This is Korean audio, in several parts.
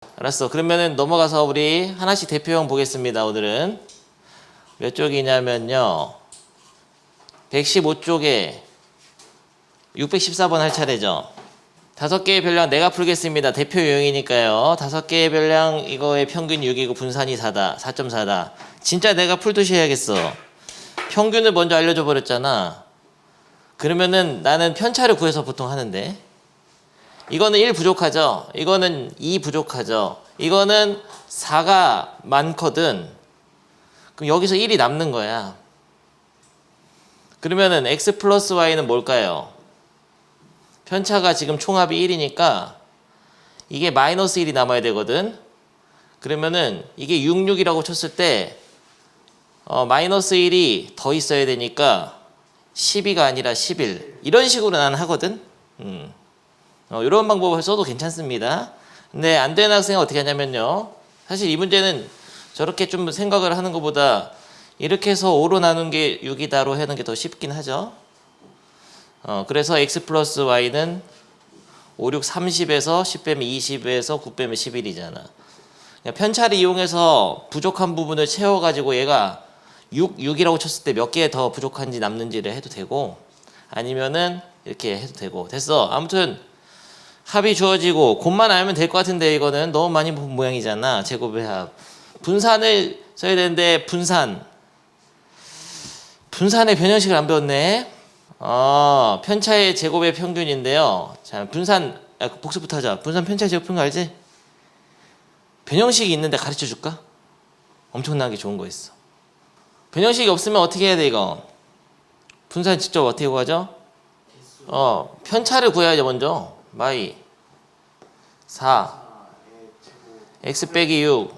알았어. 그러면은 넘어가서 우리 하나씩 대표형 보겠습니다. 오늘은 몇 쪽이냐면요. 115쪽에 614번 할 차례죠. 5개의 별량 내가 풀겠습니다. 대표 유형이니까요. 5개의 별량 이거의 평균 6이고 분산이 4다. 4.4다. 진짜 내가 풀듯이 해야겠어. 평균을 먼저 알려줘 버렸잖아. 그러면은 나는 편차를 구해서 보통 하는데, 이거는 1 부족하죠. 이거는 2 부족하죠. 이거는 4가 많거든. 그럼 여기서 1이 남는 거야. 그러면은 x 플러스 y는 뭘까요? 편차가 지금 총합이 1이니까 이게 마이너스 1이 남아야 되거든. 그러면은 이게 66이라고 쳤을 때 마이너스 1이 더 있어야 되니까 12가 아니라 11. 이런 식으로 나는 하거든. 이런 방법을 써도 괜찮습니다. 근데 안 되는 학생은 어떻게 하냐면요. 사실 이 문제는 저렇게 좀 생각을 하는 것보다 이렇게 해서 5로 나눈 게 6이다로 하는 게 더 쉽긴 하죠. 그래서 x 플러스 y는 5, 6, 30에서 10 빼면 20에서 9 빼면 11이잖아. 편차를 이용해서 부족한 부분을 채워가지고 얘가 6이라고 쳤을 때 몇 개 더 부족한지 남는지를 해도 되고, 아니면은 이렇게 해도 되고. 됐어. 아무튼 합이 주어지고 곱만 알면 될 것 같은데 이거는 너무 많이 본 모양이잖아. 제곱의 합. 분산을 써야 되는데 분산의 변형식을 안 배웠네. 편차의 제곱의 평균인데요. 자, 분산 복습부터 하자. 분산 편차의 제곱 평균 알지? 변형식이 있는데 가르쳐 줄까? 엄청나게 좋은 거 있어. 변형식이 없으면 어떻게 해야 돼 이거? 분산 직접 어떻게 구하죠? 편차를 구해야죠 먼저. 마이 4 x 빼기 6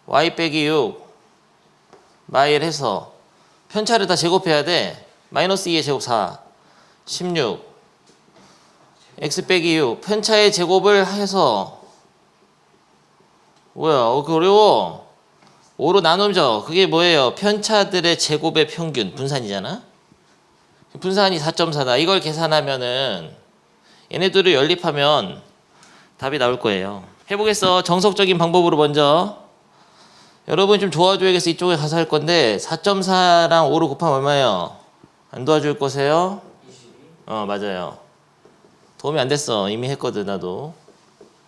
y 빼기 6 마이를 해서 편차를 다 제곱해야 돼. 마이너스 2의 제곱 4 16 x 빼기 6 편차의 제곱을 해서 뭐야 그거 어려워. 5로 나누죠. 그게 뭐예요? 편차들의 제곱의 평균 분산이잖아. 분산이 4.4다. 이걸 계산하면은 얘네들을 연립하면 답이 나올 거예요. 해보겠어. 정석적인 방법으로 먼저. 여러분 좀 도와줘야겠어. 이쪽에 가서 할 건데 4.4랑 5로 곱하면 얼마예요? 안 도와줄 거세요? 22? 맞아요. 도움이 안 됐어. 이미 했거든 나도.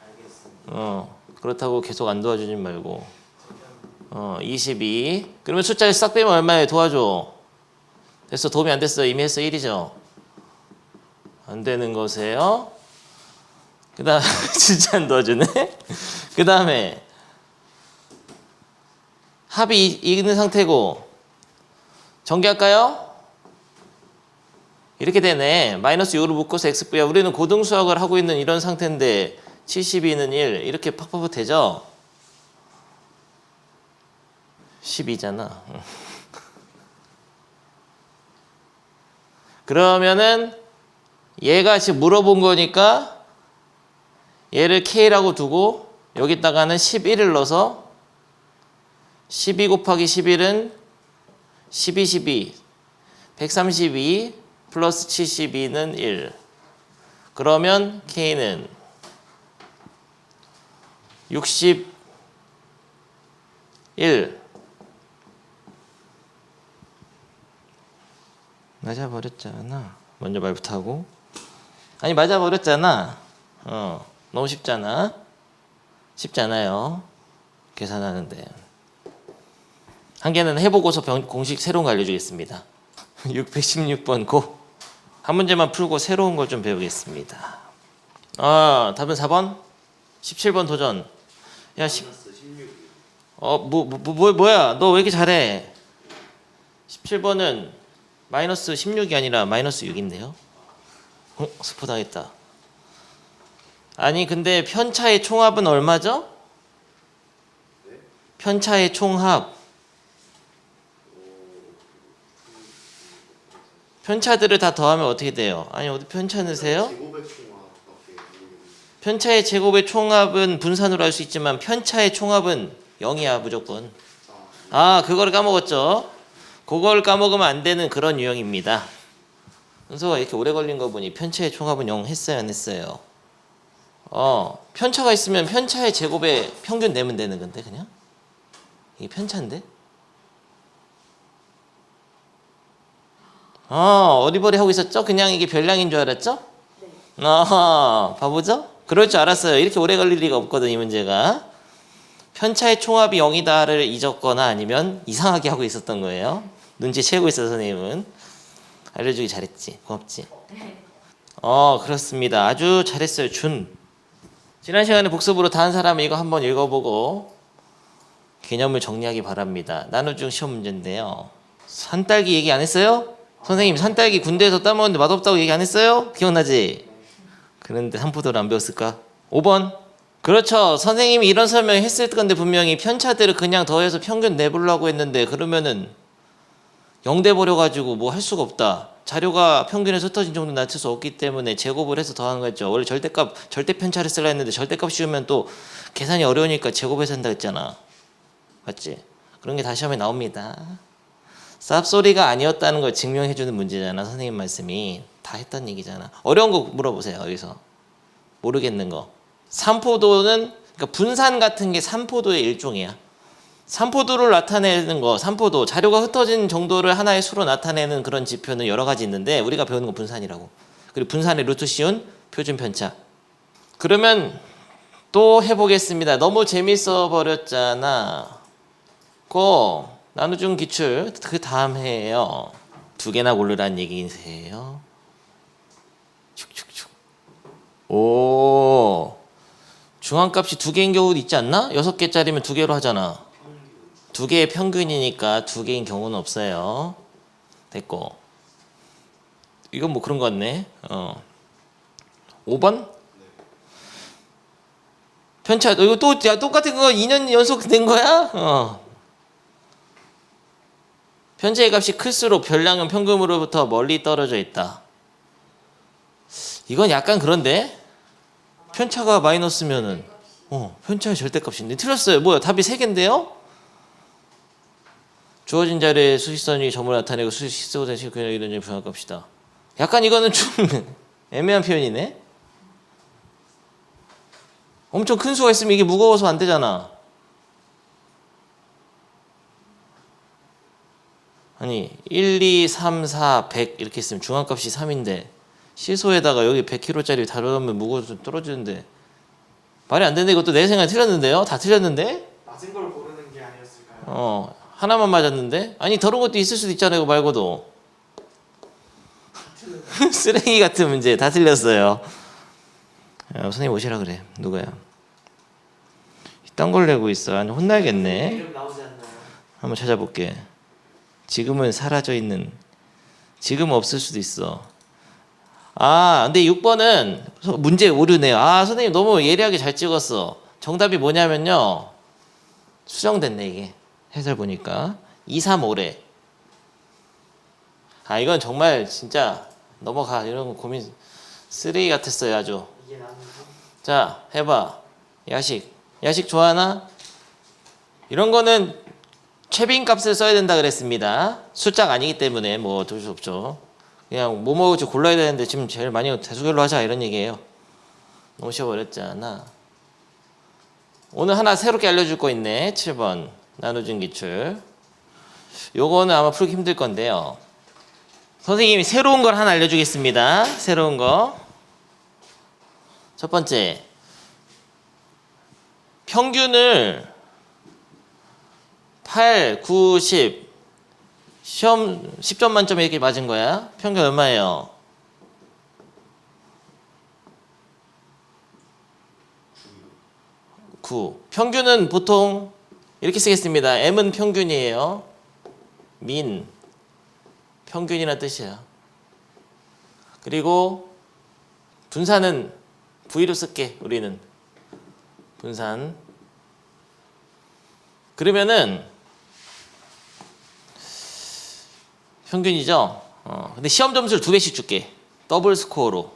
알겠습니다. 그렇다고 계속 안 도와주진 말고. 22. 그러면 숫자를 싹 빼면 얼마예요? 도와줘. 됐어. 도움이 안 됐어. 이미 했어. 1이죠. 안 되는 거세요. 그 다음 진짜 안 도와주네. 그 다음에 합이 있는 상태고 전개할까요? 이렇게 되네. 마이너스 6을 묶어서 x분야. 우리는 고등수학을 하고 있는 이런 상태인데 72는 1 이렇게 팍팍 되죠. 12잖아. 그러면은 얘가 지금 물어본 거니까 얘를 K라고 두고 여기다가는 11을 넣어서 12 곱하기 11은 12, 12 132 플러스 72는 1. 그러면 K는 61 맞아버렸잖아. 먼저 말부터 하고. 아니 맞아버렸잖아. 너무 쉽잖아. 쉽잖아요. 계산하는데. 한 개는 해보고서 공식 새로운 거 알려주겠습니다. 616번 고. 한 문제만 풀고 새로운 걸 좀 배우겠습니다. 답은 4번? 17번 도전. 야, 뭐야? 너 왜 이렇게 잘해? 17번은 마이너스 16이 아니라 마이너스 6인데요. 스포 당했다. 아니 근데 편차의 총합은 얼마죠? 편차의 총합. 편차들을 다 더하면 어떻게 돼요? 아니 어디 편차 넣으세요? 편차의 제곱의 총합은 분산으로 할 수 있지만 편차의 총합은 0이야 무조건. 그거를 까먹었죠? 그걸 까먹으면 안 되는 그런 유형입니다. 순서가 이렇게 오래 걸린 거 보니 편차의 총합은 0 했어요 안 했어요? 편차가 있으면 편차의 제곱에 평균 내면 되는 건데 그냥 이게 편차인데 어리버리 하고 있었죠? 그냥 이게 별량인 줄 알았죠? 바보죠? 그럴 줄 알았어요. 이렇게 오래 걸릴 리가 없거든 이 문제가. 편차의 총합이 0이다를 잊었거나 아니면 이상하게 하고 있었던 거예요. 눈치 채고 있어 선생님은. 알려주기 잘했지. 고맙지. 그렇습니다. 아주 잘했어요. 지난 시간에 복습으로 다 한 사람은 이거 한번 읽어보고 개념을 정리하기 바랍니다. 나누중 시험 문제인데요. 산딸기 얘기 안 했어요? 선생님 산딸기 군대에서 따먹었는데 맛없다고 얘기 안 했어요? 기억나지? 그런데 삼포도를 안 배웠을까? 5번. 그렇죠. 선생님이 이런 설명 했을 건데 분명히 편차들을 그냥 더해서 평균 내보려고 했는데 그러면은 0대 버려가지고 뭐 할 수가 없다. 자료가 평균에서 흩어진 정도 낮출 수 없기 때문에 제곱을 해서 더하는 거죠. 원래 절대 편차를 쓰려 했는데 절대값 씌우면 또 계산이 어려우니까 제곱해서 한다 했잖아. 맞지? 그런 게 다시 시험에 나옵니다. 쌉소리가 아니었다는 걸 증명해주는 문제잖아. 선생님 말씀이 다 했던 얘기잖아. 어려운 거 물어보세요. 여기서 모르겠는 거. 삼포도는 그러니까 분산 같은 게 삼포도의 일종이야. 삼포도를 나타내는 거, 삼포도 자료가 흩어진 정도를 하나의 수로 나타내는 그런 지표는 여러 가지 있는데 우리가 배우는 건 분산이라고. 그리고 분산의 루트 씌운 표준 편차. 그러면 또 해보겠습니다. 너무 재밌어 버렸잖아. 나누중 기출 그 다음 해예요. 2개나 고르란 얘기세요. 축축축. 오, 중앙값이 2개인 경우도 있지 않나? 6개짜리면 2개로 하잖아. 2개의 평균이니까 2개인 경우는 없어요. 됐고. 이건 뭐 그런 거 같네. 5번? 편차, 이거 또 똑같은 거 2년 연속 된 거야? 편차의 값이 클수록 별량은 평균으로부터 멀리 떨어져 있다. 이건 약간 그런데? 편차가 마이너스면은, 편차의 절대값인데. 틀렸어요. 뭐야, 답이 3개인데요? 주어진 자리에 수식선이 점을 나타내고 수식수고 대신 그냥 이런 점이 분할값이다. 약간 이거는 좀 애매한 표현이네. 엄청 큰 수가 있으면 이게 무거워서 안 되잖아. 아니 1, 2, 3, 4, 100 이렇게 있으면 중앙값이 3인데 시소에다가 여기 100kg짜리 다루면 무거워서 떨어지는데 말이 안 되는데 이것도 내 생각에 틀렸는데요? 다 틀렸는데? 맞은 걸 고르는 게 아니었을까요? 하나만 맞았는데? 아니 더러운 것도 있을 수도 있잖아요. 이거 말고도. 쓰레기 같은 문제 다 틀렸어요. 선생님 오시라 그래. 누가요? 이딴 걸 내고 있어. 아니 혼나야겠네. 이름 나오지 않나요? 한번 찾아볼게. 지금은 사라져 있는. 지금 없을 수도 있어. 근데 6번은 문제 오류네요. 선생님 너무 예리하게 잘 찍었어. 정답이 뭐냐면요. 수정됐네 이게. 해설 보니까 2, 3, 5래. 이건 정말 진짜 넘어가. 이런 거 고민 쓰레기 같았어요 아주. 이게 나는 자 해봐. 야식 좋아하나? 이런 거는 최빈 값을 써야 된다 그랬습니다. 숫자가 아니기 때문에 뭐 어쩔 수 없죠. 그냥 뭐 먹을지 골라야 되는데 지금 제일 많이 대수결로 하자 이런 얘기예요. 너무 쉬워버렸잖아. 오늘 하나 새롭게 알려줄 거 있네. 7번 나누준 기출. 요거는 아마 풀기 힘들 건데요. 선생님이 새로운 걸 하나 알려주겠습니다. 새로운 거. 첫 번째. 평균을 8, 9, 10 시험 10점 만점에 이렇게 맞은 거야. 평균 얼마예요? 9. 평균은 보통 이렇게 쓰겠습니다. M은 평균이에요. 민 평균이란 뜻이야. 그리고 분산은 V로 쓸게. 우리는 분산. 그러면은 평균이죠. 근데 시험 점수를 2배씩 줄게. 더블 스코어로.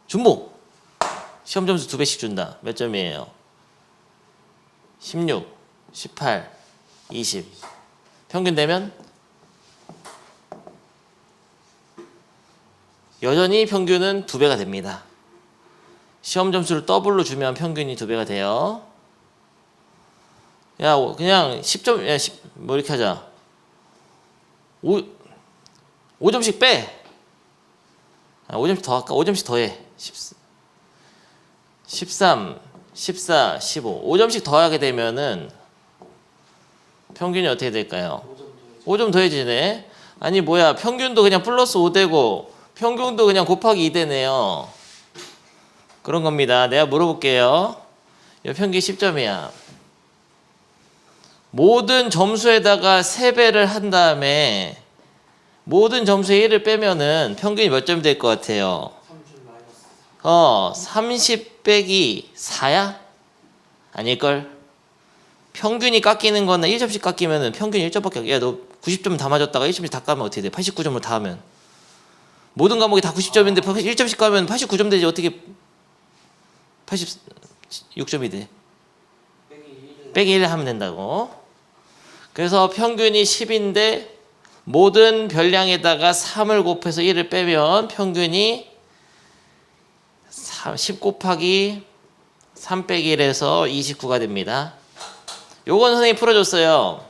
준모. 시험 점수 2배씩 준다. 몇 점이에요? 16, 18, 20. 평균 되면 여전히 평균은 2배가 됩니다. 시험 점수를 더블로 주면 평균이 2배가 돼요. 야, 그냥 10점, 야, 뭐 이렇게 하자. 5점씩 빼. 5점씩 더 할까? 5점씩 더해. 13, 14, 15. 5점씩 더하게 되면은 평균이 어떻게 될까요? 5점 더해지네. 아니 뭐야, 평균도 그냥 플러스 5되고 평균도 그냥 곱하기 2되네요. 그런 겁니다. 내가 물어볼게요. 이 평균 10점이야. 모든 점수에다가 3배를 한 다음에 모든 점수에 1을 빼면은 평균이 몇 점이 될 것 같아요? 30 빼기 4야? 아닐걸? 평균이 깎이는 거는 1점씩 깎이면은 평균이 1점밖에 야, 너 90점 다 맞았다가 1점씩 다 까면 어떻게 돼? 89점을 다 하면 모든 과목이 다 90점인데 1점씩 까면 89점 되지. 어떻게 86점이 돼? 빼기 1 하면 된다고. 그래서 평균이 10인데 모든 별량에다가 3을 곱해서 1을 빼면 평균이 10 곱하기 3 빼기 1에서 29가 됩니다. 요건 선생님이 풀어줬어요.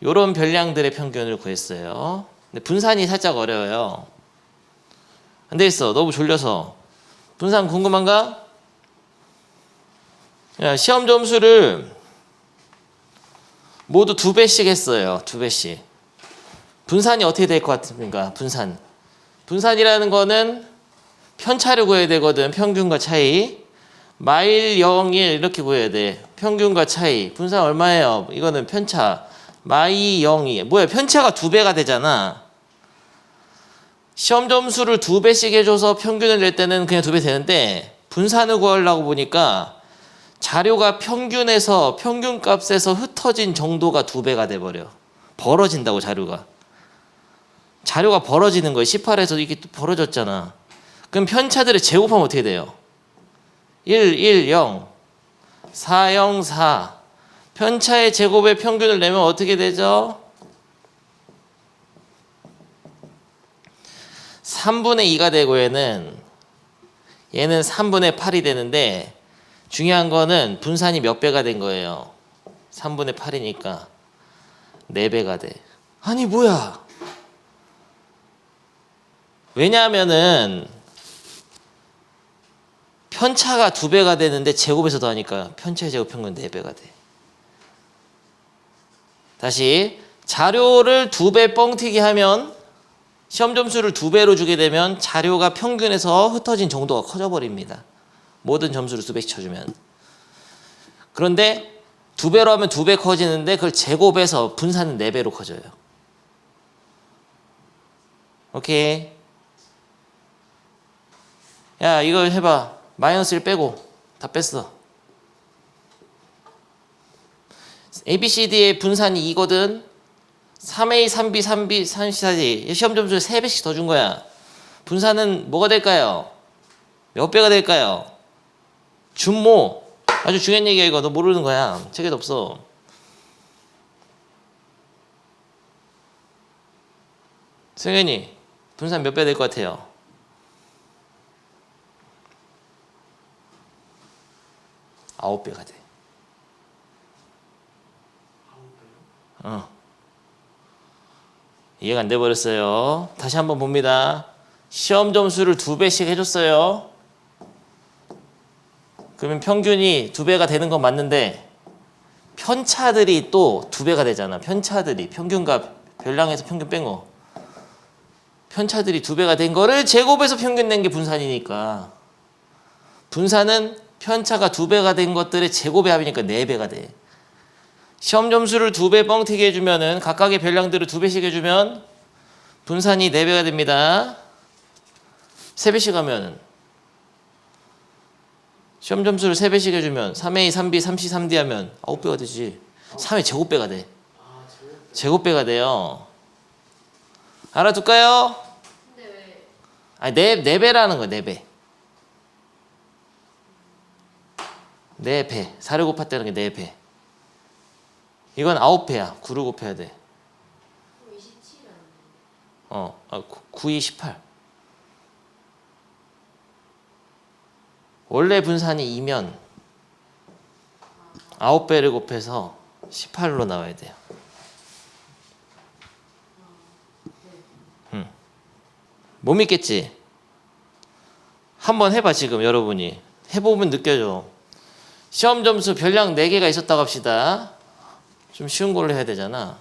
요런 별량들의 평균을 구했어요. 근데 분산이 살짝 어려워요. 안 되겠어. 너무 졸려서. 분산 궁금한가? 야, 시험 점수를 모두 2배씩 했어요. 2배씩. 분산이 어떻게 될 것 같습니까? 분산이라는 거는 편차를 구해야 되거든. 평균과 차이. 마일 0, 1 이렇게 구해야 돼. 평균과 차이. 분산 얼마예요? 이거는 편차. 마이 0, 2. 뭐야? 편차가 2배가 되잖아. 시험 점수를 2배씩 해줘서 평균을 낼 때는 그냥 2배 되는데 분산을 구하려고 보니까 자료가 평균에서 평균값에서 흩어진 정도가 2배가 돼버려. 벌어진다고. 자료가 벌어지는 거예요. 18에서 이게 또 벌어졌잖아. 그럼 편차들을 제곱하면 어떻게 돼요? 1, 1, 0 4, 0, 4 편차의 제곱의 평균을 내면 어떻게 되죠? 3분의 2가 되고 얘는 3분의 8이 되는데 중요한 거는 분산이 몇 배가 된 거예요? 3분의 8이니까 4배가 돼. 아니 뭐야? 왜냐하면은 편차가 2배가 되는데 제곱에서 더하니까 편차의 제곱 평균 4배가 돼. 다시 자료를 2배 뻥튀기 하면 시험 점수를 2배로 주게 되면 자료가 평균에서 흩어진 정도가 커져 버립니다. 모든 점수를 2배씩 쳐주면. 그런데 2배로 하면 2배 커지는데 그걸 제곱해서 분산은 4배로 커져요. 오케이. 야, 이거 해봐. 마이너스 1 빼고 다 뺐어. ABCD의 분산이 2거든. 3A, 3B, 3B, 3C, 4D. 시험 점수를 3배씩 더 준 거야. 분산은 뭐가 될까요? 몇 배가 될까요? 준모. 아주 중요한 얘기야 이거. 너 모르는 거야. 책에도 없어. 승현이 분산 몇 배 될 것 같아요? 9배가 돼. 9배요? 이해가 안 돼 버렸어요. 다시 한번 봅니다. 시험 점수를 2배씩 해줬어요. 그러면 평균이 2배가 되는 건 맞는데 편차들이 또 2배가 되잖아. 편차들이 평균과 별량에서 평균 뺀 거. 편차들이 2배가 된 거를 제곱해서 평균 낸 게 분산이니까. 분산은 편차가 2배가 된 것들의 제곱의 합이니까 4배가 돼. 시험 점수를 2배 뻥튀기 해주면은 각각의 별량들을 2배씩 해주면 분산이 4배가 됩니다. 3배씩 하면 시험 점수를 3배씩 해주면 3A, 3B, 3C, 3D 하면 9배가 되지. 3의 제곱배가 돼. 제곱배가 돼요. 알아둘까요? 근데 왜 아니 4배라는 거야. 4배. 4배. 4를 곱했다는 게 4배. 이건 9배야. 9를 곱해야 돼. 27이 안 돼? 9, 2, 18. 원래 분산이 2면 9배를 곱해서 18로 나와야 돼요. 못 믿겠지? 한번 해봐. 지금 여러분이 해보면 느껴져. 시험 점수 별량 4개가 있었다고 합시다. 좀 쉬운 걸로 해야 되잖아.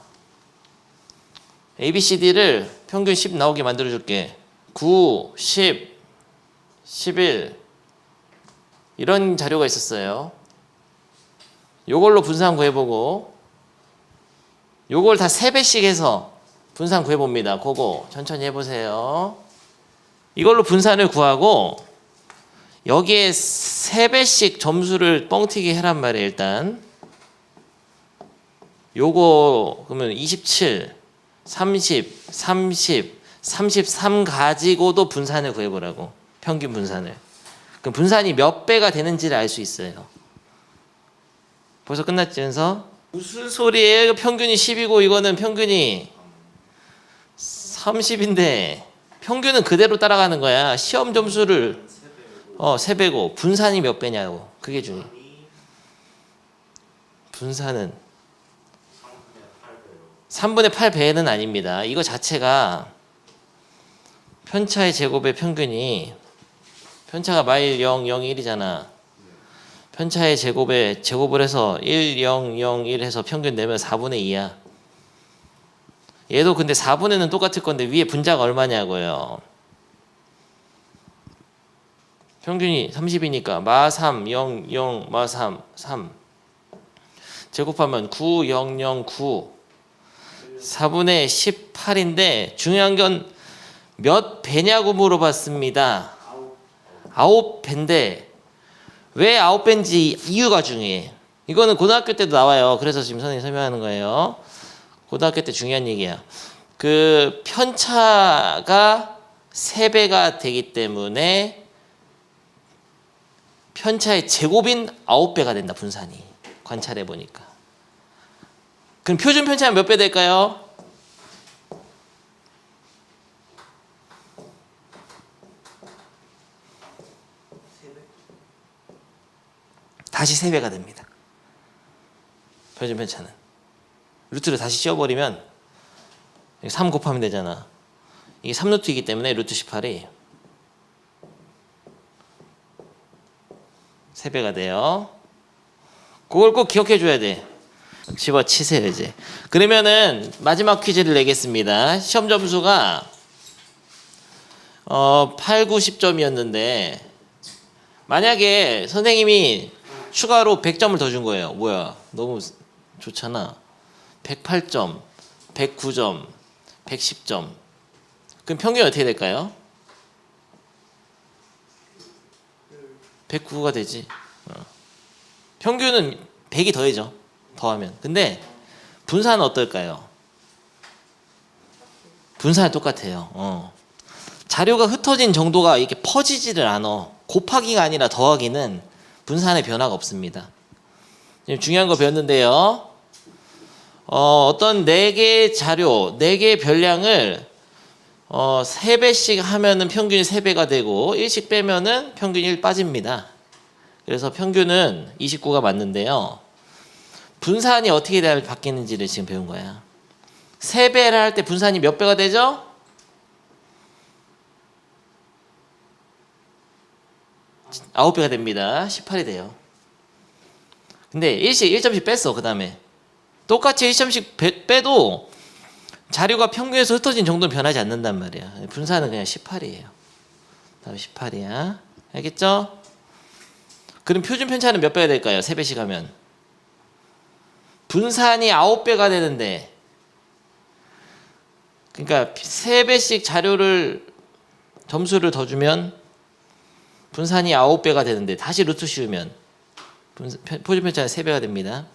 ABCD를 평균 10 나오게 만들어 줄게. 9, 10, 11 이런 자료가 있었어요. 요걸로 분산 구해보고 요걸 다 3배씩 해서 분산 구해봅니다. 그거 천천히 해보세요. 이걸로 분산을 구하고 여기에 3배씩 점수를 뻥튀기 해란 말이에요. 일단 요거 그러면 27, 30, 30, 33 가지고도 분산을 구해보라고. 평균 분산을. 그럼 분산이 몇 배가 되는지를 알 수 있어요. 벌써 끝났지? 그래서 무슨 소리예요? 평균이 10이고 이거는 평균이 30인데 평균은 그대로 따라가는 거야. 시험 점수를 3배고 분산이 몇 배냐고. 그게 중요해. 분산은 3분의 8배는 아닙니다. 이거 자체가 편차의 제곱의 평균이 편차가 마일 0, 0, 1이잖아. 편차의 제곱을 해서 1, 0, 0, 1 해서 평균 내면 4분의 2야. 얘도 근데 4분의는 똑같을 건데 위에 분자가 얼마냐고요. 평균이 30이니까 마 3, 0, 0, 마 3, 3 제곱하면 9, 0, 0, 9 4분의 18인데 중요한 건 몇 배냐고 물어봤습니다. 9배인데 왜 9배인지 이유가 중요해. 이거는 고등학교 때도 나와요. 그래서 지금 선생님이 설명하는 거예요. 고등학교 때 중요한 얘기야. 그 편차가 3배가 되기 때문에 편차의 제곱인 9배가 된다. 분산이. 관찰해 보니까. 그럼 표준 편차는 몇 배 될까요? 다시 3배가 됩니다. 표준 편차는. 루트를 다시 씌워버리면 3 곱하면 되잖아. 이게 3루트이기 때문에 루트 18이 3배가 돼요. 그걸 꼭 기억해 줘야 돼. 집어치세요 이제. 그러면은 마지막 퀴즈를 내겠습니다. 시험 점수가 8, 9, 10점이었는데 만약에 선생님이 추가로 100점을 더 준 거예요. 뭐야? 너무 좋잖아. 108점, 109점, 110점. 그럼 평균이 어떻게 될까요? 109가 되지. 평균은 100이 더해져. 더하면. 근데 분산은 어떨까요? 분산은 똑같아요. 자료가 흩어진 정도가 이렇게 퍼지지를 않아. 곱하기가 아니라 더하기는 분산의 변화가 없습니다. 지금 중요한 거 배웠는데요. 어떤 4개의 자료, 4개의 별량을 3배씩 하면은 평균이 3배가 되고 1씩 빼면은 평균 1 빠집니다. 그래서 평균은 29가 맞는데요. 분산이 어떻게 바뀌는지를 지금 배운 거야. 3배를 할 때 분산이 몇 배가 되죠? 아홉 배가 됩니다. 18이 돼요. 근데 1점씩 뺐어. 그 다음에 똑같이 1점씩 빼도 자료가 평균에서 흩어진 정도는 변하지 않는단 말이야. 분산은 그냥 18이에요. 다음 18이야. 알겠죠? 그럼 표준 편차는 몇 배가 될까요? 3배씩 하면. 분산이 9배가 되는데 그러니까 3배씩 점수를 더 주면 분산이 9배가 되는데 다시 루트 씌우면 표준 편차는 3배가 됩니다.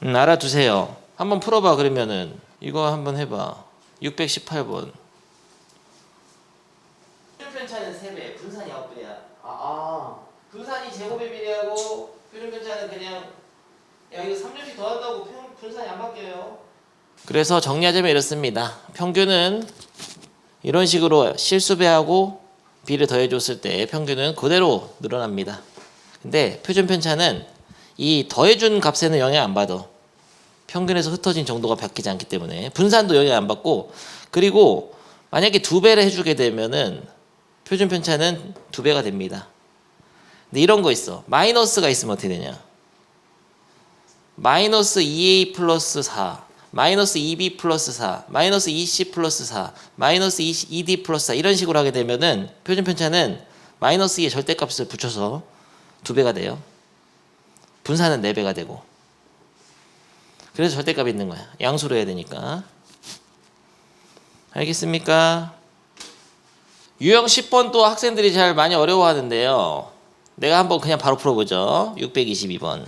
알아두세요. 한번 풀어봐. 그러면은 이거 한번 해봐. 618번. 표준 편차는 3배, 분산이 9배야. 분산이 제곱에 비례하고 표준 편차는 그냥 야 이거 3점씩 더한다고 분산이 안 바뀌어요. 그래서 정리하자면 이렇습니다. 평균은 이런 식으로 실수배하고 b를 더해줬을 때 평균은 그대로 늘어납니다. 근데 표준 편차는 이 더해준 값에는 영향 안 받아. 평균에서 흩어진 정도가 바뀌지 않기 때문에 분산도 영향 안 받고, 그리고 만약에 2배를 해주게 되면은 표준 편차는 2배가 됩니다. 근데 이런 거 있어. 마이너스가 있으면 어떻게 되냐? 마이너스 2a 플러스 4, 마이너스 2b 플러스 4, 마이너스 2c 플러스 4, 마이너스 2d 플러스 4 이런 식으로 하게 되면은 표준 편차는 마이너스 2의 절대값을 붙여서 2배가 돼요. 분산은 4배가 되고. 그래서 절대값이 있는 거야. 양수로 해야 되니까. 알겠습니까? 유형 10번 또 학생들이 잘 많이 어려워하는데요. 내가 한번 그냥 바로 풀어보죠. 622번.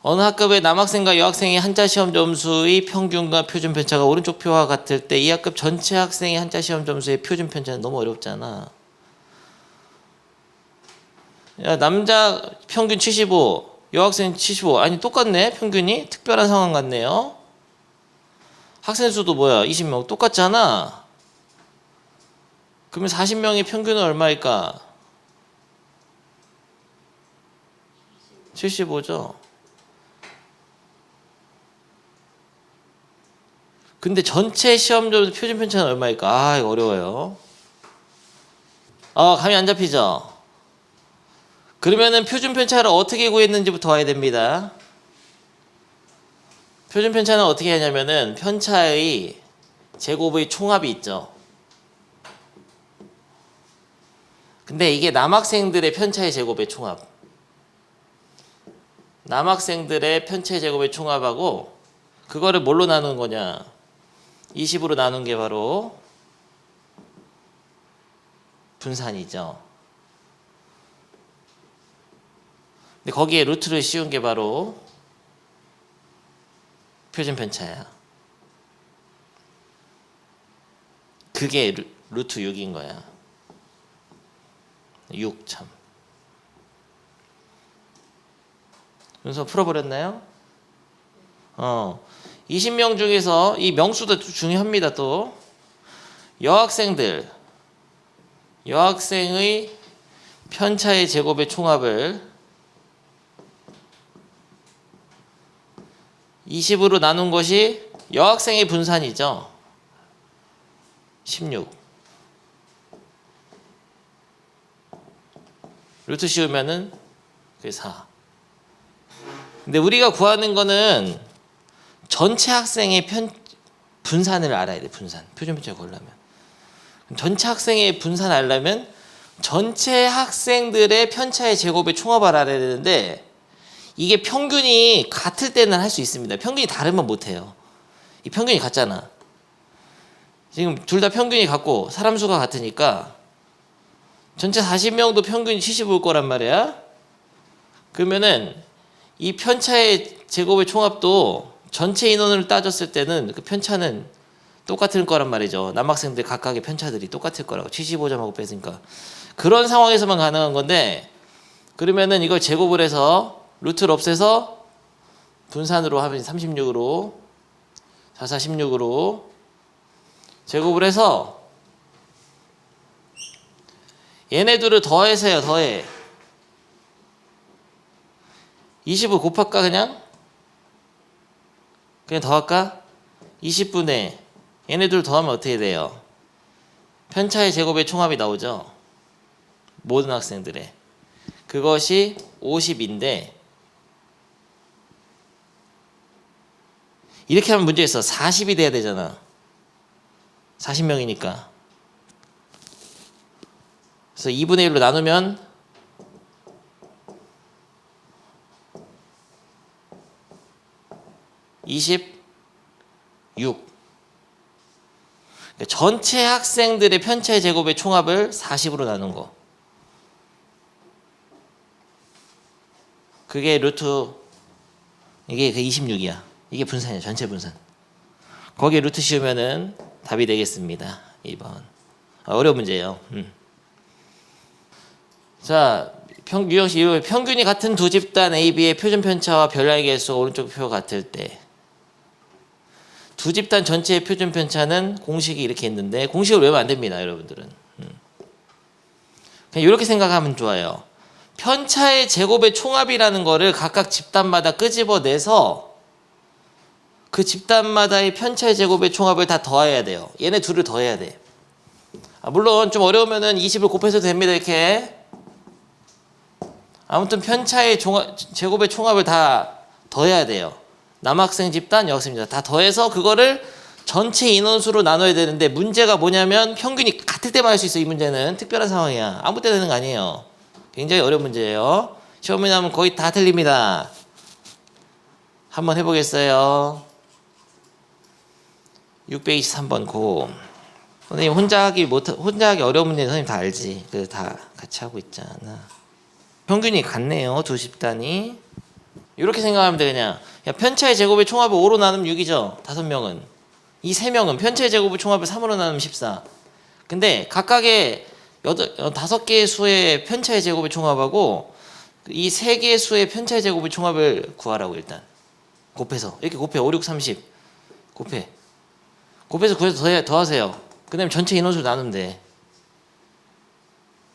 어느 학급의 남학생과 여학생의 한자 시험 점수의 평균과 표준 편차가 오른쪽 표와 같을 때 이 학급 전체 학생의 한자 시험 점수의 표준 편차는 너무 어렵잖아. 야, 남자 평균 75, 여학생 75. 아니 똑같네 평균이. 특별한 상황 같네요. 학생 수도 뭐야 20명 똑같잖아. 그러면 40명의 평균은 얼마일까? 75죠. 근데 전체 시험 점수 표준 편차는 얼마일까? 아, 이거 어려워요. 감이 안 잡히죠? 그러면은 표준 편차를 어떻게 구했는지부터 와야 됩니다. 표준 편차는 어떻게 하냐면은 편차의 제곱의 총합이 있죠. 근데 이게 남학생들의 편차의 제곱의 총합. 남학생들의 편차의 제곱의 총합하고 그거를 뭘로 나누는 거냐? 20으로 나눈 게 바로 분산이죠. 근데 거기에 루트를 씌운 게 바로 표준 편차야. 그게 루트 6인 거야. 6 참. 그래서 풀어버렸나요? 20명 중에서 이 명수도 중요합니다. 또 여학생의 편차의 제곱의 총합을 20으로 나눈 것이 여학생의 분산이죠. 16. 루트 씌우면은 그게 4. 근데 우리가 구하는 거는 전체 학생의 분산을 알아야 돼. 분산. 표준 편차를 구하려면. 전체 학생의 분산 알려면 전체 학생들의 편차의 제곱의 총합을 알아야 되는데 이게 평균이 같을 때는 할 수 있습니다. 평균이 다르면 못해요. 이 평균이 같잖아. 지금 둘 다 평균이 같고 사람 수가 같으니까 전체 40명도 평균이 75일 거란 말이야. 그러면은 이 편차의 제곱의 총합도 전체 인원을 따졌을 때는 그 편차는 똑같을 거란 말이죠. 남학생들 각각의 편차들이 똑같을 거라고. 75점하고 뺐으니까. 그런 상황에서만 가능한 건데, 그러면은 이걸 제곱을 해서 루트를 없애서 분산으로 하면 36으로 4416으로 제곱을 해서 얘네들을 더해서 해요. 더해. 20을 곱할까 그냥 더할까? 20분의 얘네들 더하면 어떻게 돼요? 편차의 제곱의 총합이 나오죠. 모든 학생들의. 그것이 50인데 이렇게 하면 문제 있어. 40이 돼야 되잖아. 40명이니까. 그래서 2분의 1로 나누면 26. 전체 학생들의 편차의 제곱의 총합을 40으로 나눈 거. 그게 루트, 이게 그 26이야. 이게 분산이야. 전체 분산. 거기에 루트 씌우면은 답이 되겠습니다. 2번. 어려운 문제예요. 자, 평균이 같은 두 집단 AB의 표준 편차와 별량의 개수가 오른쪽 표 같을 때 두 집단 전체의 표준 편차는 공식이 이렇게 있는데 공식을 외우면 안 됩니다. 여러분들은. 그냥 이렇게 생각하면 좋아요. 편차의 제곱의 총합이라는 거를 각각 집단마다 끄집어내서 그 집단마다의 편차의 제곱의 총합을 다 더해야 돼요. 얘네 둘을 더해야 돼. 물론 좀 어려우면은 20을 곱해서 됩니다. 이렇게. 아무튼 편차의 제곱의 총합을 다 더해야 돼요. 남학생 집단, 여학생 집단 다 더해서 그거를 전체 인원수로 나눠야 되는데 문제가 뭐냐면 평균이 같을 때만 할 수 있어. 이 문제는 특별한 상황이야. 아무 때 되는 거 아니에요. 굉장히 어려운 문제예요. 시험에 나오면 거의 다 틀립니다. 한번 해보겠어요. 623번 고. 선생님 혼자 하기 어려운 문제는 선생님 다 알지. 그래서 다 같이 하고 있잖아. 평균이 같네요. 두 집단이. 이렇게 생각하면 돼. 그냥 편차의 제곱의 총합을 5로 나누면 6이죠. 5명은. 이 3명은 편차의 제곱의 총합을 3으로 나누면 14. 근데 각각의 5개의 수의 편차의 제곱의 총합하고 이 3개의 수의 편차의 제곱의 총합을 구하라고 일단. 곱해서. 이렇게 곱해. 5, 6, 30. 곱해. 곱해서 구해서 더하세요. 그 다음에 전체 인원수로 나누면 돼.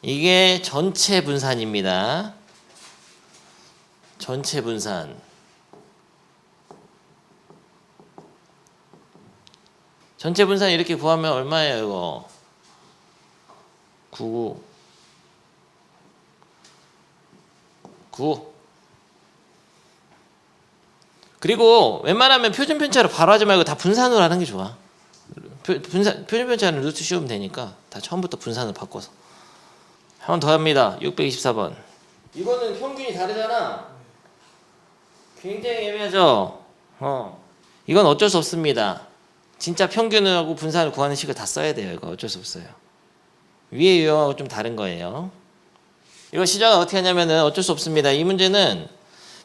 이게 전체 분산입니다. 전체 분산. 전체 분산 이렇게 구하면 얼마예요, 이거? 9. 그리고 웬만하면 표준 편차로 바로 하지 말고 다 분산으로 하는 게 좋아. 표준 편차는 루트 씌우면 되니까 다 처음부터 분산을 바꿔서. 한 번 더 합니다. 624번. 이거는 평균이 다르잖아. 굉장히 애매하죠. 이건 어쩔 수 없습니다. 진짜 평균하고 분산을 구하는 식을 다 써야 돼요. 이거 어쩔 수 없어요. 위에 유형하고 좀 다른 거예요. 이거 시작은 어떻게 하냐면은 어쩔 수 없습니다. 이 문제는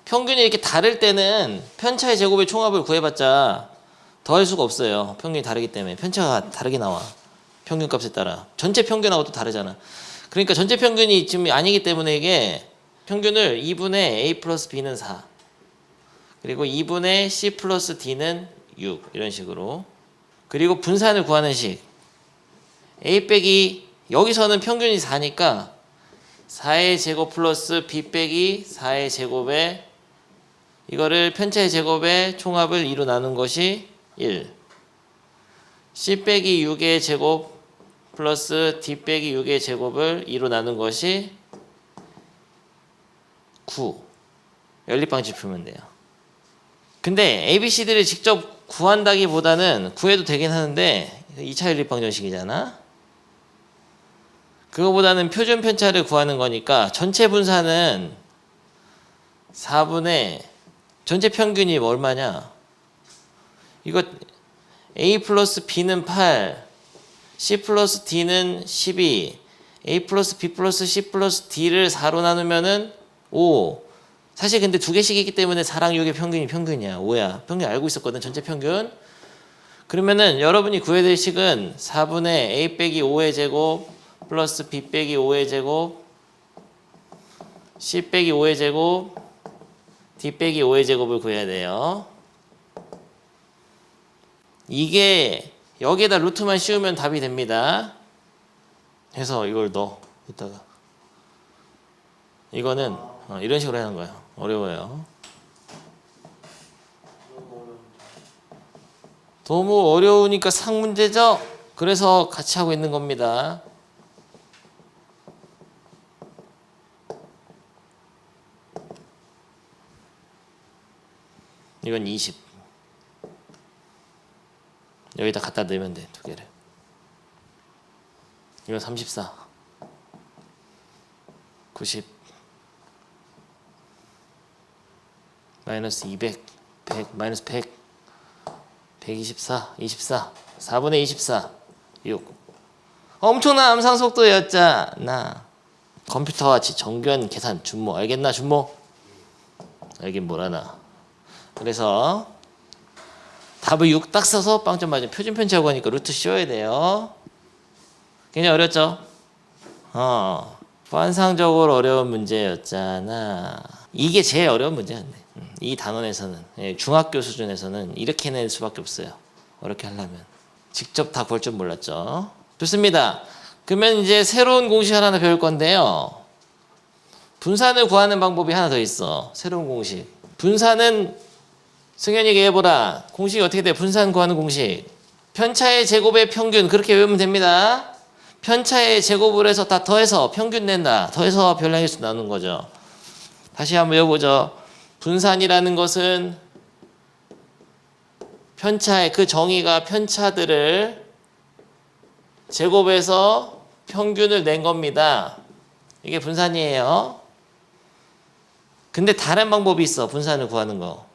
평균이 이렇게 다를 때는 편차의 제곱의 총합을 구해봤자 더할 수가 없어요. 평균이 다르기 때문에 편차가 다르게 나와. 평균값에 따라. 전체 평균하고 또 다르잖아. 그러니까 전체 평균이 지금 아니기 때문에 이게 평균을 2분의 A 플러스 B는 4 그리고 2분의 C 플러스 D는 6 이런 식으로. 그리고 분산을 구하는 식. A 빼기 여기서는 평균이 4니까 4의 제곱 플러스 B 빼기 4의 제곱에 이거를 편차의 제곱의 총합을 2로 나눈 것이 1. C 빼기 6의 제곱 플러스 D 빼기 6의 제곱을 2로 나눈 것이 9. 연립방식 풀면 돼요. 근데 ABCD를 직접 구한다기보다는 구해도 되긴 하는데 2차 연립방정식이잖아. 그거보다는 표준 편차를 구하는 거니까 전체 분산은 4분의 전체 평균이 얼마냐? 이거 A 플러스 B는 8, C 플러스 D는 12, A 플러스 B 플러스 C 플러스 D를 4로 나누면은 5. 사실 근데 두 개씩이기 때문에 4랑 6의 평균이 평균이야. 5야. 평균 알고 있었거든. 전체 평균. 그러면은 여러분이 구해야 될 식은 4분의 A 빼기 5의 제곱 플러스 B 빼기 5의 제곱 C 빼기 5의 제곱 D 빼기 5의 제곱을 구해야 돼요. 이게 여기에다 루트만 씌우면 답이 됩니다. 해서 이걸 넣어. 이따가 이거는 이런 식으로 하는 거예요. 어려워요. 너무 어려우니까 상문제죠? 그래서 같이 하고 있는 겁니다. 이건 20. 여기다 갖다 넣으면 돼, 두 개를. 이건 34. 90. 마이너스 200. 100. 마이너스 100. 124. 24. 4분의 24. 6. 엄청난 암산 속도였잖아. 컴퓨터와 같이 정교한 계산 준모. 알겠나, 준모? 알긴 뭘 하나. 그래서 답을 6 딱 써서 빵점 맞으면 표준 편차하고 하니까 루트 씌워야 돼요. 굉장히 어렵죠? 환상적으로 어려운 문제였잖아. 이게 제일 어려운 문제였네. 이 단원에서는, 중학교 수준에서는 이렇게 낼 수밖에 없어요. 어렵게 하려면. 직접 다 구할 줄 몰랐죠. 좋습니다. 그러면 이제 새로운 공식 하나 배울 건데요. 분산을 구하는 방법이 하나 더 있어. 새로운 공식. 분산은 승현이 얘기해보라. 공식이 어떻게 돼? 분산 구하는 공식. 편차의 제곱의 평균 그렇게 외우면 됩니다. 편차의 제곱을 해서 다 더해서 평균 낸다. 더해서 별량의 수 나누는 거죠. 다시 한번 외워보죠. 분산이라는 것은 편차의 그 정의가 편차들을 제곱해서 평균을 낸 겁니다. 이게 분산이에요. 근데 다른 방법이 있어. 분산을 구하는 거.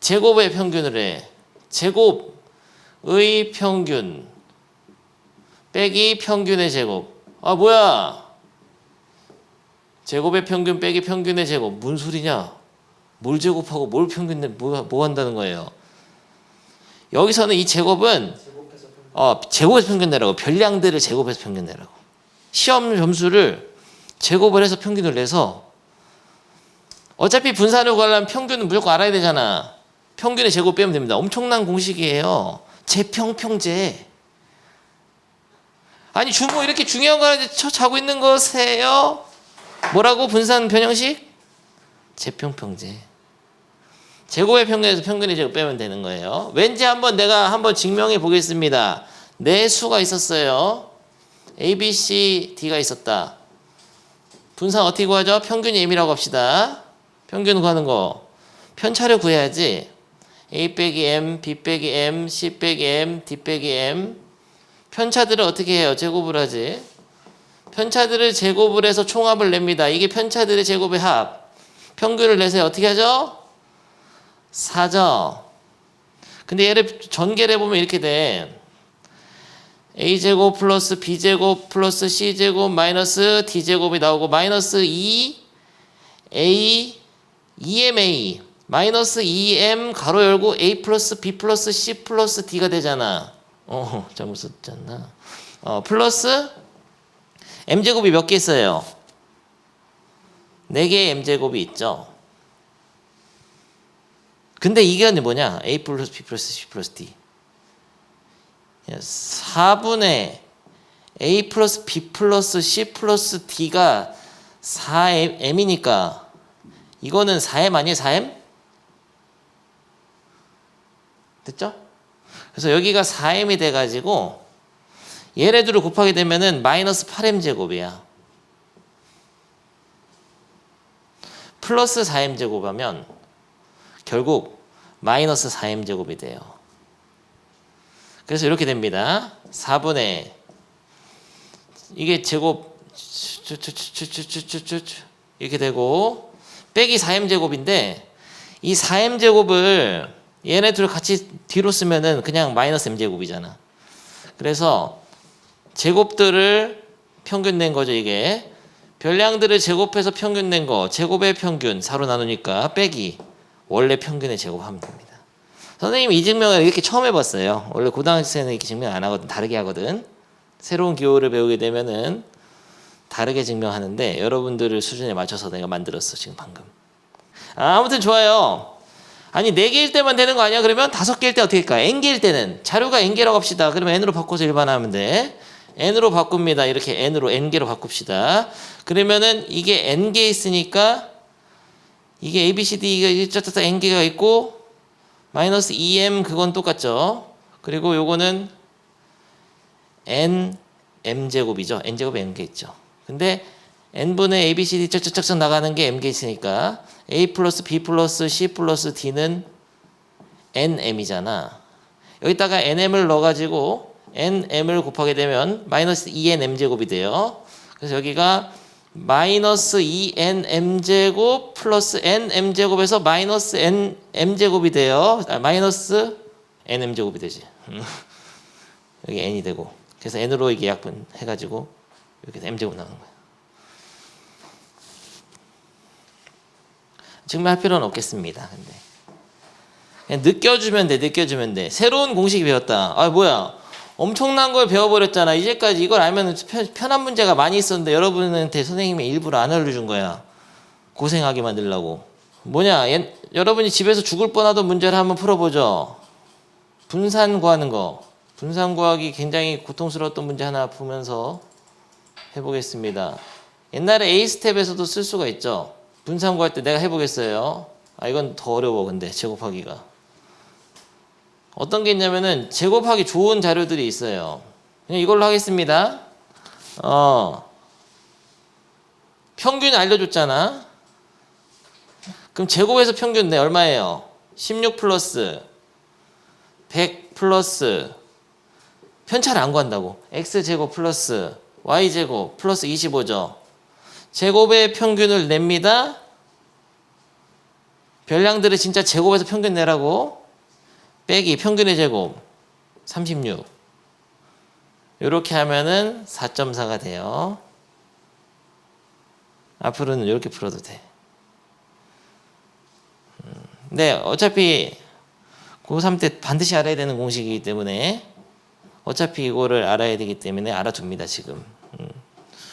제곱의 평균을 해. 제곱의 평균 빼기 평균의 제곱. 아 뭐야? 제곱의 평균 빼기 평균의 제곱. 뭔 소리냐? 뭘 제곱하고 뭘 평균 내 뭐 한다는 거예요. 여기서는 이 제곱은 제곱해서 평균 내라고. 별량들을 제곱해서 평균 내라고. 시험 점수를 제곱을 해서 평균을 내서 어차피 분산을 구하려면 평균은 무조건 알아야 되잖아. 평균의 제곱 빼면 됩니다. 엄청난 공식이에요. 제평평제. 아니 주모 이렇게 중요한 거 하는데 자고 있는 거세요? 뭐라고? 분산 변형식? 제평평제. 제곱의 평균에서 평균의 제곱 빼면 되는 거예요. 왠지 내가 한번 증명해 보겠습니다. 네 수가 있었어요. A, B, C, D가 있었다. 분산 어떻게 구하죠? 평균이 M이라고 합시다. 평균 구하는 거. 편차를 구해야지. A 빼기 M, B 빼기 M, C 빼기 M, D 빼기 M. 편차들을 어떻게 해요? 제곱을 하지. 편차들을 제곱을 해서 총합을 냅니다. 이게 편차들의 제곱의 합. 평균을 내세요. 어떻게 하죠? 4죠. 근데 얘를 전개를 해보면 이렇게 돼. A제곱 플러스 B제곱 플러스 C제곱 마이너스 D제곱이 나오고 마이너스 2A 2MA 마이너스 2M 가로 열고 A 플러스 B 플러스 C 플러스 D가 되잖아. 잘못 썼잖아. 플러스 M제곱이 몇 개 있어요? 4개의 M제곱이 있죠. 근데 이게 뭐냐? A 플러스 B 플러스 C 플러스 D. 4분의 A 플러스 B 플러스 C 플러스 D가 4M이니까 이거는 4M 아니에요? 4M? 됐죠? 그래서 여기가 4M이 돼가지고 얘네들을 곱하게 되면은 마이너스 8M 제곱이야. 플러스 4M 제곱하면 결국 마이너스 4M 제곱이 돼요. 그래서 이렇게 됩니다. 4분의 이게 제곱 이렇게 되고 빼기 4M 제곱인데 이 4M 제곱을 얘네 둘을 같이 뒤로 쓰면은 그냥 마이너스 M 제곱이잖아. 그래서 제곱들을 평균 낸 거죠. 이게 별량들을 제곱해서 평균 낸 거. 제곱의 평균 4로 나누니까 빼기 원래 평균의 제곱하면 됩니다. 선생님이 이 증명을 이렇게 처음 해봤어요. 원래 고등학생은 이렇게 증명 안 하거든. 다르게 하거든. 새로운 기호를 배우게 되면은 다르게 증명하는데 여러분들을 수준에 맞춰서 내가 만들었어. 지금 방금. 아무튼 좋아요. 아니 4개일 때만 되는 거 아니야? 그러면 5개일 때 어떻게 할까? n개일 때는 자료가 n개라고 합시다. 그러면 n으로 바꿔서 일반화하면 돼. n으로 바꿉니다. 이렇게 n으로 n개로 바꿉시다. 그러면은 이게 n개 있으니까 이게 a, b, c, d가 n개가 있고 마이너스 2m 그건 똑같죠. 그리고 요거는 n m제곱이죠. n제곱에 n개 있죠. 근데 n분의 a, b, c, d 쩍쩍쩍 나가는 게 m개 있으니까 a 플러스 b 플러스 c 플러스 d는 nm이잖아. 여기다가 nm을 넣어가지고 nm을 곱하게 되면 마이너스 2nm제곱이 돼요. 그래서 여기가 마이너스 2nm제곱 플러스 nm제곱에서 마이너스 nm제곱이 돼요. 마이너스 nm제곱이 되지. 여기 n이 되고. 그래서 n으로 이게 약분 해가지고 이렇게 m제곱 나오는 거야. 증명할 필요는 없겠습니다. 근데 그냥 느껴주면 돼. 느껴주면 돼. 새로운 공식이 배웠다. 아 뭐야. 엄청난 걸 배워버렸잖아. 이제까지 이걸 알면 편한 문제가 많이 있었는데 여러분한테 선생님이 일부러 안 알려준 거야. 고생하게 만들려고. 뭐냐. 여러분이 집에서 죽을 뻔하던 문제를 한번 풀어보죠. 분산 구하는 거. 분산 구하기 굉장히 고통스러웠던 문제 하나 보면서 해보겠습니다. 옛날에 A스텝에서도 쓸 수가 있죠. 분산 구할 때 내가 해보겠어요. 이건 더 어려워. 근데 제곱하기가 어떤 게 있냐면은 제곱하기 좋은 자료들이 있어요. 그냥 이걸로 하겠습니다. 평균 알려줬잖아. 그럼 제곱에서 평균 내 얼마예요? 16 플러스 100 플러스 편차를 안 구한다고. x제곱 플러스 y제곱 플러스 25죠. 제곱의 평균을 냅니다. 별량들을 진짜 제곱에서 평균 내라고. 빼기 평균의 제곱 36. 이렇게 하면은 4.4가 돼요. 앞으로는 이렇게 풀어도 돼. 네, 어차피 고3 때 반드시 알아야 되는 공식이기 때문에 어차피 이거를 알아야 되기 때문에 알아둡니다. 지금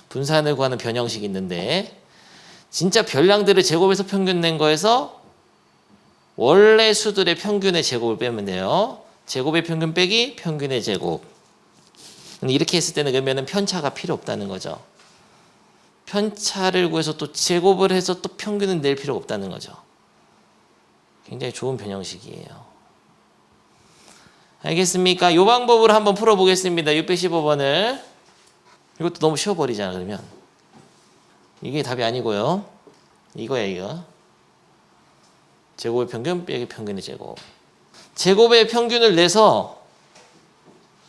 분산을 구하는 변형식이 있는데 진짜 별량들을 제곱에서 평균 낸 거에서 원래 수들의 평균의 제곱을 빼면 돼요. 제곱의 평균 빼기 평균의 제곱. 근데 이렇게 했을 때는 그러면은 편차가 필요 없다는 거죠. 편차를 구해서 또 제곱을 해서 또 평균은 낼 필요가 없다는 거죠. 굉장히 좋은 변형식이에요. 알겠습니까? 이 방법으로 한번 풀어보겠습니다. 615번을. 이것도 너무 쉬워버리잖아. 그러면 이게 답이 아니고요. 이거야 이거. 제곱의 평균 빼기 평균의 제곱. 제곱의 평균을 내서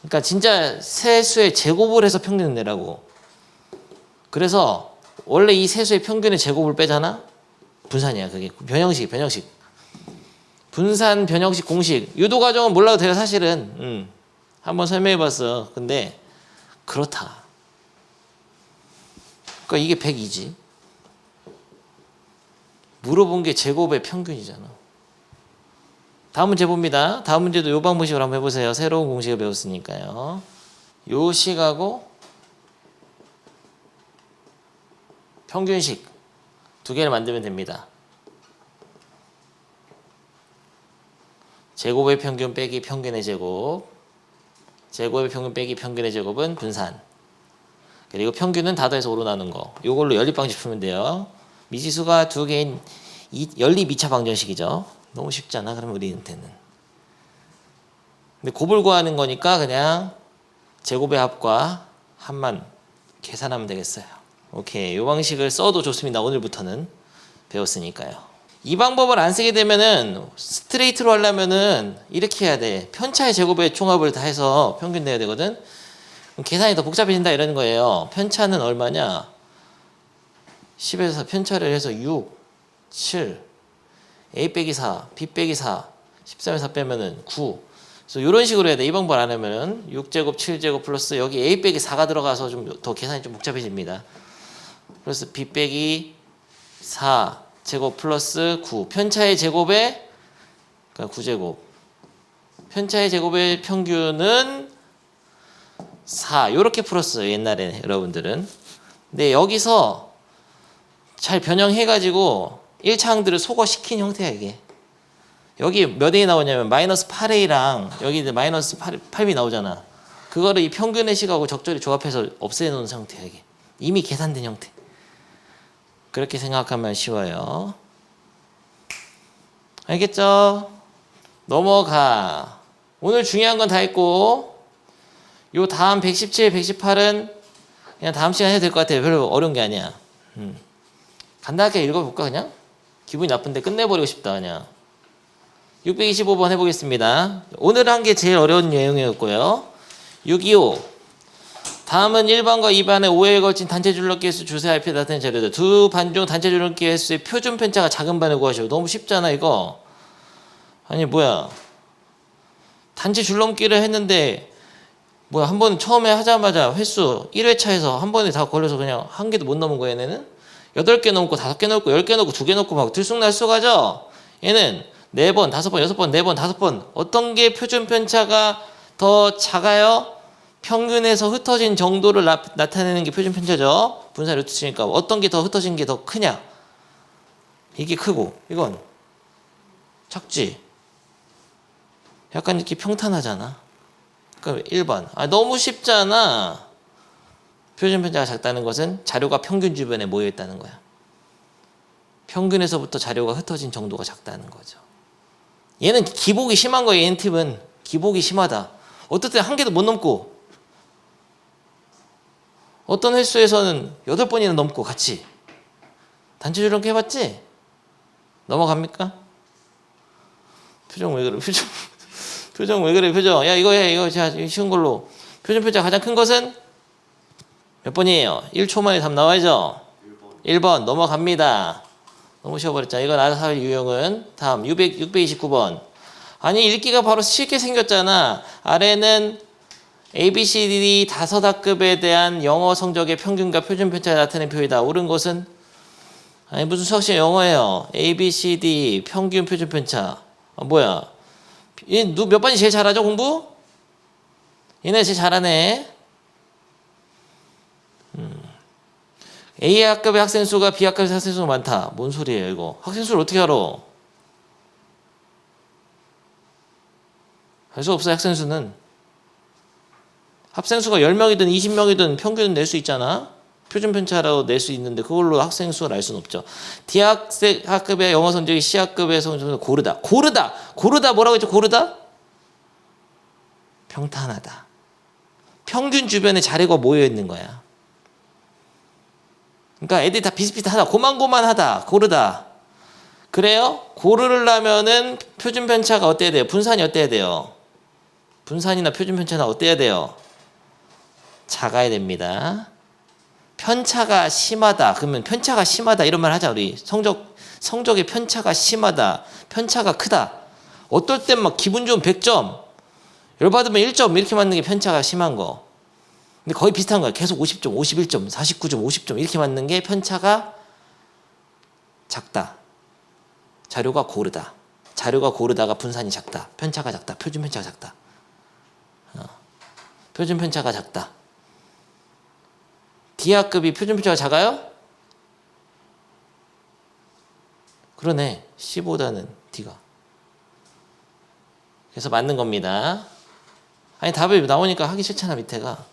그러니까 진짜 세 수의 제곱을 해서 평균을 내라고. 그래서 원래 이 세 수의 평균의 제곱을 빼잖아. 분산이야. 그게 변형식. 분산 변형식 공식. 유도 과정은 몰라도 돼요. 사실은. 한번 설명해봤어. 근데 그렇다. 그러니까 이게 102지. 물어본 게 제곱의 평균이잖아. 다음 문제 봅니다. 다음 문제도 요 방식으로 한번 해보세요. 새로운 공식을 배웠으니까요. 요 식하고 평균식 두 개를 만들면 됩니다. 제곱의 평균 빼기 평균의 제곱. 제곱의 평균 빼기 평균의 제곱은 분산. 그리고 평균은 다 더해서 5로 나눈 거. 요걸로 연립방식 풀면 돼요. 미지수가 두 개인 연립 2차 방정식이죠. 너무 쉽잖아. 그러면 우리한테는. 근데 곱을 구하는 거니까 그냥 제곱의 합과 합만 계산하면 되겠어요. 오케이. 요 방식을 써도 좋습니다. 오늘부터는 배웠으니까요. 이 방법을 안 쓰게 되면은 스트레이트로 하려면은 이렇게 해야 돼. 편차의 제곱의 총합을 다 해서 평균 내야 되거든. 그럼 계산이 더 복잡해진다 이러는 거예요. 편차는 얼마냐? 10에서 편차를 해서 6, 7, A 빼기 4, B 빼기 4, 13에서 4 빼면은 9. 그래서 이런 식으로 해야 돼. 이 방법 안 하면은 6제곱, 7제곱 플러스 여기 A 빼기 4가 들어가서 좀 더 계산이 좀 복잡해집니다. 그래서 B 빼기 4 제곱 플러스 9. 편차의 제곱에 그러니까 9제곱. 편차의 제곱의 평균은 4. 이렇게 풀었어요. 옛날에 여러분들은. 근데 여기서 잘 변형해가지고 1차항들을 소거시킨 형태야 이게. 여기 몇 A이 나오냐면 마이너스 8A랑 여기 이제 마이너스 8B 나오잖아. 그거를 이 평균의 식하고 적절히 조합해서 없애놓은 상태야 이게. 이미 계산된 형태. 그렇게 생각하면 쉬워요. 알겠죠? 넘어가. 오늘 중요한 건 다 했고 요 다음 117, 118은 그냥 다음 시간에 해도 될 것 같아요. 별로 어려운 게 아니야. 간단하게 읽어볼까 그냥? 기분이 나쁜데 끝내버리고 싶다 그냥. 625번 해보겠습니다. 오늘 한 게 제일 어려운 내용이었고요. 625. 다음은 1번과 2번의 5회에 걸친 단체 줄넘기 횟수 주세 RP에 나타낸 자료들. 두 반 중 단체 줄넘기 횟수의 표준 편차가 작은 반을 구하시오. 너무 쉽잖아 이거. 아니 뭐야. 단체 줄넘기를 했는데 뭐야 한 번 처음에 하자마자 횟수 1회차에서 한 번에 다 걸려서 그냥 한 개도 못 넘은 거야 얘네는. 8개 넘고 5개 넘고 10개 넘고 2개 넘고 막 들쑥날쑥하죠. 얘는 4번, 5번, 6번, 4번, 5번. 어떤 게 표준 편차가 더 작아요? 평균에서 흩어진 정도를 나타내는 게 표준 편차죠. 분산 루트 치니까 어떤 게 더 흩어진 게 더 크냐? 이게 크고 이건 작지. 약간 이렇게 평탄하잖아. 그럼 1번. 너무 쉽잖아. 표준 편차가 작다는 것은 자료가 평균 주변에 모여 있다는 거야. 평균에서부터 자료가 흩어진 정도가 작다는 거죠. 얘는 기복이 심한 거예요. 얘는 팁은 기복이 심하다. 어떨 때 한 개도 못 넘고 어떤 횟수에서는 8번이나 넘고 같이 단체 줄넘기 해봤지? 넘어갑니까? 표정 왜 그래? 표정 왜 그래? 표정. 야 이거 해. 이거 자 쉬운 걸로. 표준 편차 가장 큰 것은 몇 번이에요? 1초 만에 답 나와야죠? 1번 넘어갑니다. 너무 쉬워버렸잖아. 이건 알아서 유형은 다음 629번. 아니 읽기가 바로 쉽게 생겼잖아. 아래는 A, B, C, D 5학급에 대한 영어 성적의 평균과 표준 편차가 나타낸 표이다. 옳은 것은 아니 무슨 수학식 영어예요. A, B, C, D 평균 표준 편차. 뭐야? 얘 몇 번이 제일 잘하죠 공부? 얘네 제일 잘하네. A 학급의 학생 수가 B 학급의 학생 수가 많다. 뭔 소리예요 이거? 학생 수를 어떻게 알아? 알 수 없어요. 학생 수는. 학생 수가 10명이든 20명이든 평균은 낼 수 있잖아. 표준 편차로 낼 수 있는데 그걸로 학생 수를 알 수는 없죠. D 학급의 영어 성적이 C 학급의 성적보다 고르다. 고르다 뭐라고 했죠? 고르다? 평탄하다. 평균 주변에 자료가 모여 있는 거야. 그러니까 애들이 다 비슷비슷하다. 고만고만하다. 고르다. 그래요? 고르려면은 표준 편차가 어때야 돼요? 분산이 어때야 돼요? 분산이나 표준 편차는 어때야 돼요? 작아야 됩니다. 편차가 심하다. 그러면 편차가 심하다 이런 말 하자. 우리 성적의 편차가 심하다. 편차가 크다. 어떨 땐 막 기분 좋은 100점, 열받으면 1점 이렇게 맞는 게 편차가 심한 거. 근데 거의 비슷한 거야. 계속 50점, 51점, 49점, 50점 이렇게 맞는 게 편차가 작다. 자료가 고르다. 자료가 고르다가 분산이 작다. 편차가 작다. 표준 편차가 작다. 표준 편차가 작다. D학급이 표준 편차가 작아요? 그러네. C보다는 D가. 그래서 맞는 겁니다. 아니 답이 나오니까 하기 싫잖아 밑에가.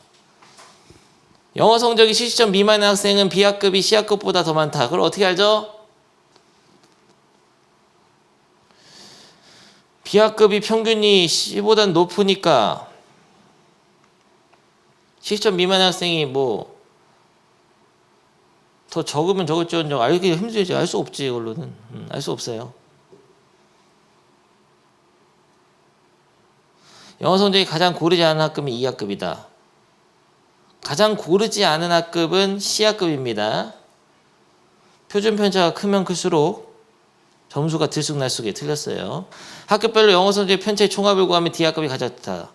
영어 성적이 70점 미만의 학생은 B학급이 C학급보다 더 많다. 그걸 어떻게 알죠? B학급이 평균이 C보다 높으니까 70점 미만의 학생이 뭐 더 적으면 적을지언정 알기 힘들지. 알 수 없지. 이걸로는 알 수 없어요. 영어 성적이 가장 고르지 않은 학급은 E학급이다. 가장 고르지 않은 학급은 C학급입니다. 표준 편차가 크면 클수록 점수가 들쑥날쑥해. 틀렸어요. 학급별로 영어 성적의 편차의 총합을 구하면 D학급이 가장 좋다.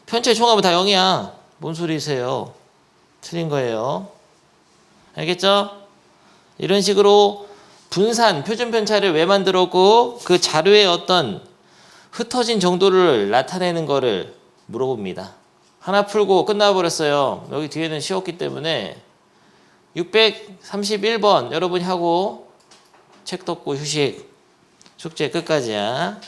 편차의 총합은 다 0이야. 뭔 소리세요? 틀린 거예요. 알겠죠? 이런 식으로 분산, 표준 편차를 왜 만들었고 그 자료의 어떤 흩어진 정도를 나타내는 거를 물어봅니다. 하나 풀고 끝나버렸어요. 여기 뒤에는 쉬웠기 때문에 631번 여러분이 하고 책 덮고 휴식. 숙제 끝까지야.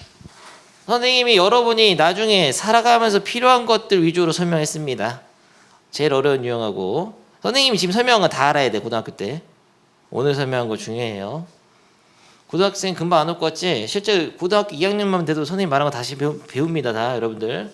선생님이 여러분이 나중에 살아가면서 필요한 것들 위주로 설명했습니다. 제일 어려운 유형하고. 선생님이 지금 설명한 거 다 알아야 돼. 고등학교 때. 오늘 설명한 거 중요해요. 고등학생 금방 안 올 것 같지? 실제 고등학교 2학년만 돼도 선생님 말한 거 다시 배웁니다. 다 여러분들.